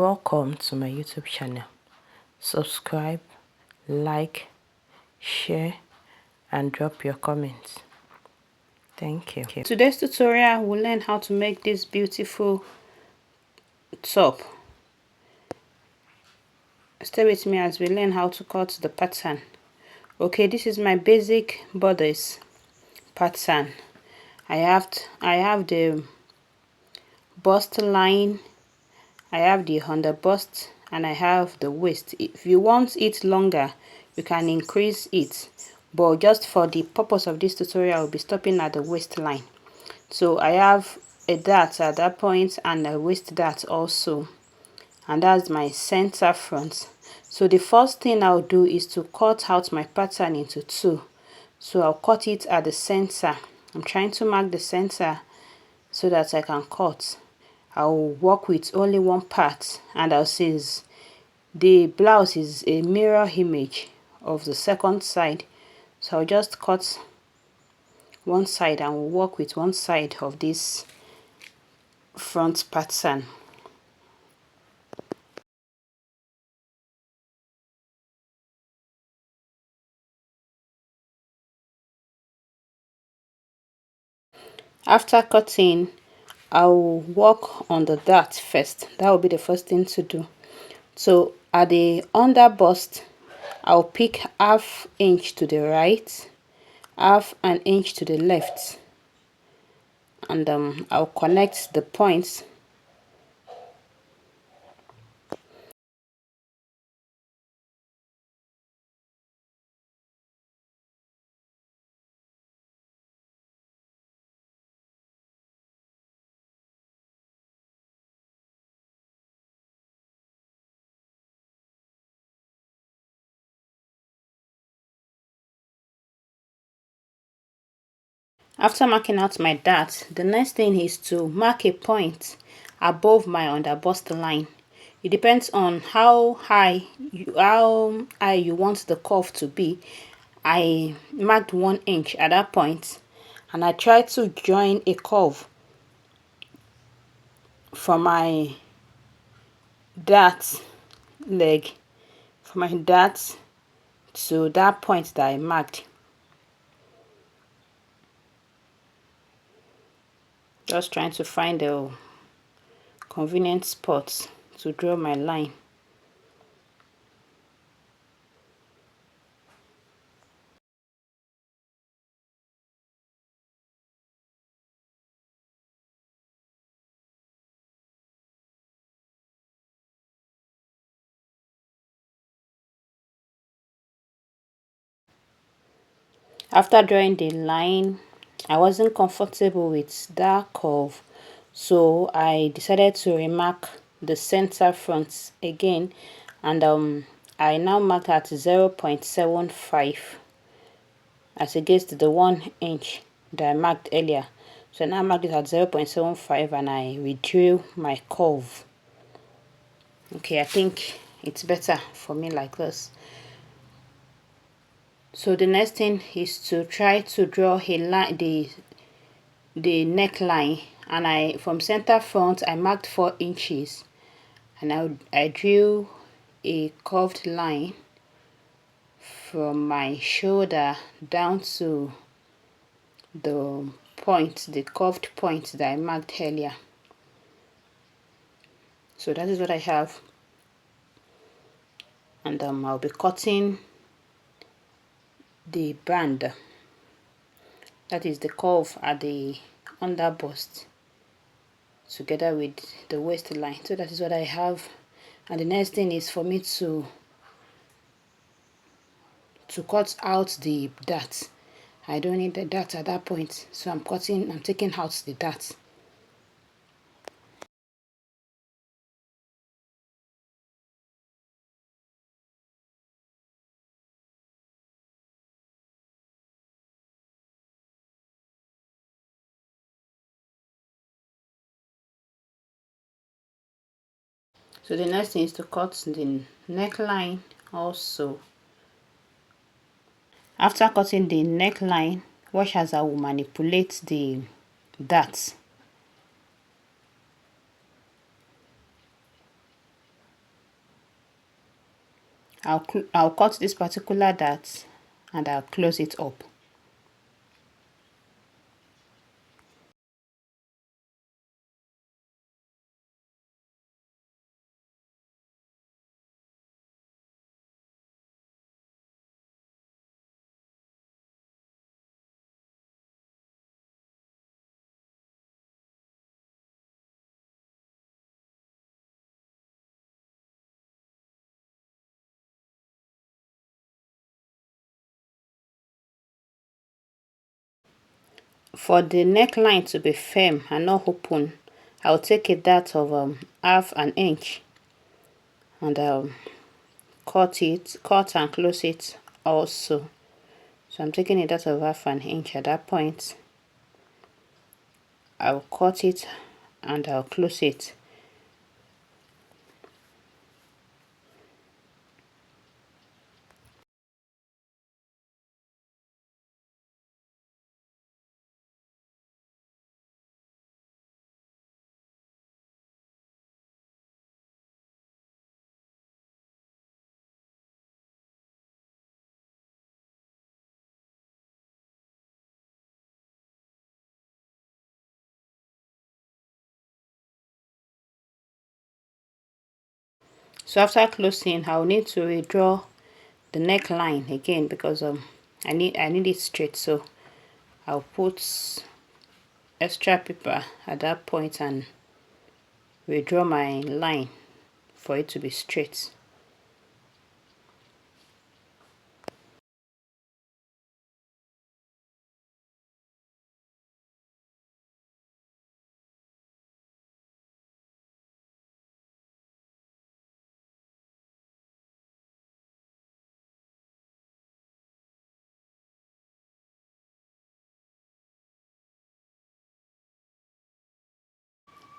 Welcome to my YouTube channel. Subscribe, like, share and drop your comments. Thank you. Today's tutorial we'll learn how to make this beautiful top. Stay with me as we learn how to cut the pattern. Okay, this is my basic bodice pattern. I have the bust line, I have the under bust, and I have the waist. If you want it longer, you can increase it, but just for the purpose of this tutorial, I'll be stopping at the waistline. So I have a dart at that point and a waist dart also, and that's my center front. So the first thing I'll do is to cut out my pattern into two. So I'll cut it at the center. I'm trying to mark the center so that I can cut. I'll work with only one part, and I'll since the blouse is a mirror image of the second side, so I'll just cut one side and we'll work with one side of this front pattern. After cutting, I'll work on the dart first. That will be the first thing to do. So at the under bust, I'll pick ½ inch to the right, ½ an inch to the left, and I'll connect the points. After marking out my dart, the next thing is to mark a point above my under bust line. It depends on how high you want the curve to be. I marked 1 inch at that point, and I tried to join a curve from my dart leg, from my dart to that point that I marked. Just trying to find a convenient spot to draw my line. After drawing the line, I wasn't comfortable with that curve, so I decided to remark the center front again, and I now marked at 0.75 as against the 1 inch that I marked earlier. So now I marked it at 0.75 and I redrew my curve. Okay, I think it's better for me like this. So the next thing is to try to draw a line, the neckline, and I from center front I marked 4 inches, and I drew a curved line from my shoulder down to the point, the curved point that I marked earlier. So that is what I have, and I'll be cutting the band, that is the curve at the under bust, together with the waistline. So that is what I have, and the next thing is for me to cut out the dart. I don't need the dart at that point, so I'm taking out the dart. So the next thing is to cut the neckline also. After cutting the neckline, watch as I will manipulate the dart. I'll cut this particular dart and I'll close it up. For the neckline to be firm and not open, I'll take a dart of half an inch and I'll cut and close it also. So I'm taking a dart of half an inch. At that point, I'll cut it and I'll close it. So after closing, I'll need to redraw the neckline again because I need it straight. So I'll put extra paper at that point and redraw my line for it to be straight.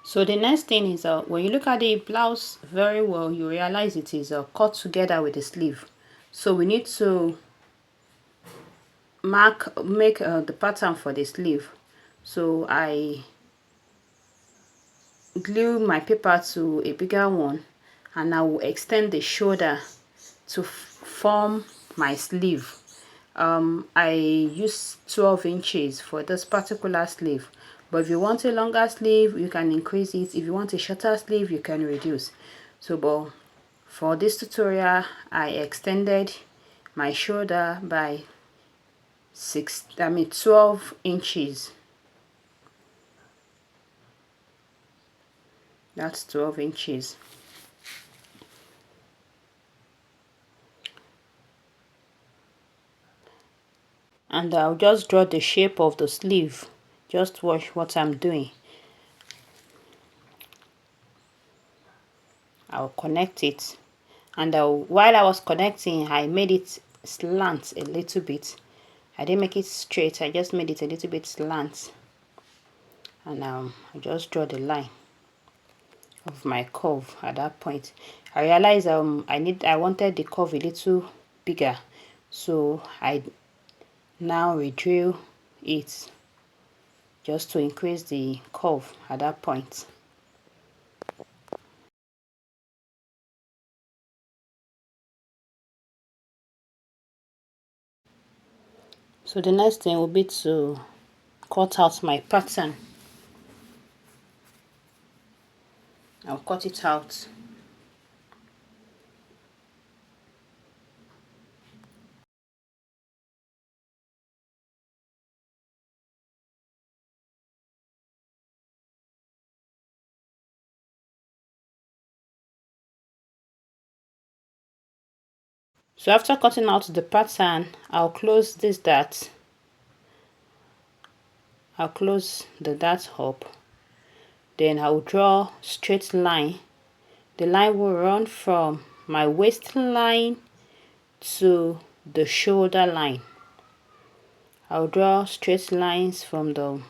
So the next thing is when you look at the blouse very well, you realize it is cut together with the sleeve. So we need to make the pattern for the sleeve. So I glue my paper to a bigger one and I will extend the shoulder to form my sleeve. I use 12 inches for this particular sleeve, but if you want a longer sleeve you can increase it. If you want a shorter sleeve you can reduce. So but for this tutorial I extended my shoulder by 12 inches. That's 12 inches. And I'll just draw the shape of the sleeve. Just watch what I'm doing. I'll connect it, and while I was connecting I made it slant a little bit. I didn't make it straight, I just made it a little bit slant, and I just draw the line of my curve. At that point I realized I wanted the curve a little bigger, so I now redrew it just to increase the curve at that point. So the next thing will be to cut out my pattern. I'll cut it out. So after cutting out the pattern, I'll close this dart. I'll close the dart up. Then I'll draw straight line. The line will run from my waistline to the shoulder line. I'll draw straight lines from the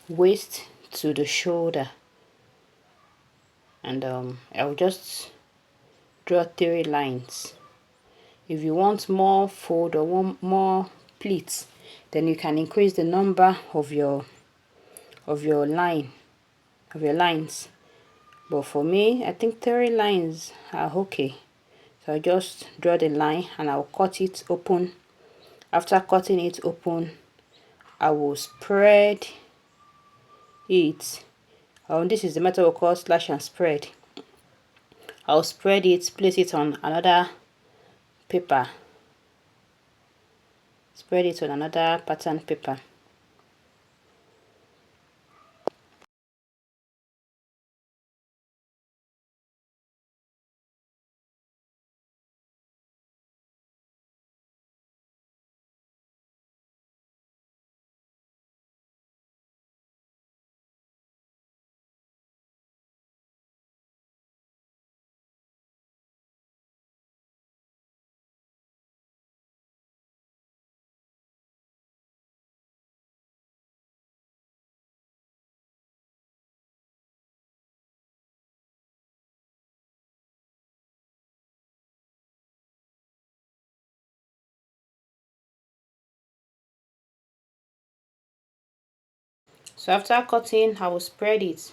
waist to the shoulder, and I'll just draw 3 lines. If you want more fold or want more pleats, then you can increase the number of your lines. But for me, I think 3 lines are okay. So I'll just draw the line and I'll cut it open. After cutting it open, I will spread it. This is the method we call slash and spread. I'll spread it, place it on another paper. Spread it on another pattern paper. So after cutting, I will spread it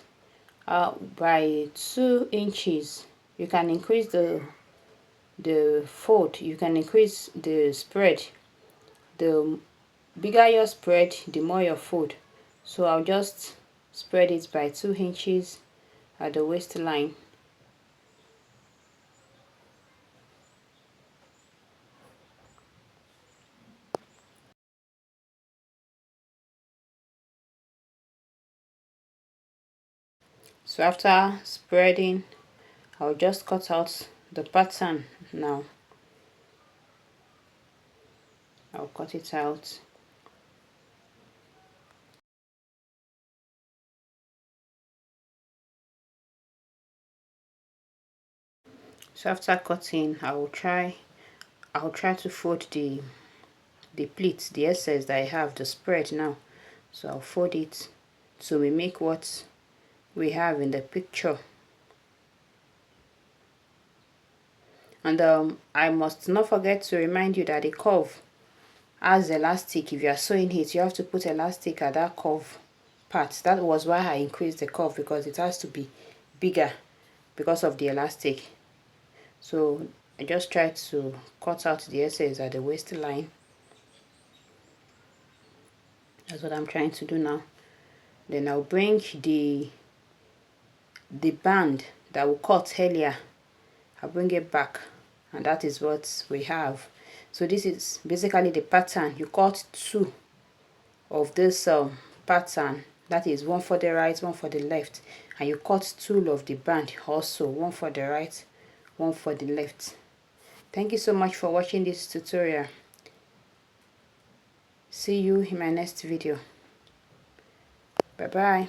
by 2 inches. You can increase the fold, you can increase the spread. The bigger your spread, the more your fold. So I'll just spread it by 2 inches at the waistline. So after spreading, I'll just cut out the pattern now. I'll cut it out. So after cutting, I'll try to fold the pleats, the excess that I have, the spread now. So I'll fold it to mimic what we have in the picture. And I must not forget to remind you that the curve has elastic. If you are sewing it, you have to put elastic at that curve part. That was why I increased the curve, because it has to be bigger because of the elastic. So I just try to cut out the excess at the waistline. That's what I'm trying to do now. Then I'll bring the band that we cut earlier. I'll bring it back, and that is what we have. So this is basically the pattern. You cut 2 of this pattern, that is one for the right, one for the left, and you cut 2 of the band also, one for the right, one for the left. Thank you so much for watching this tutorial. See you in my next video. Bye bye.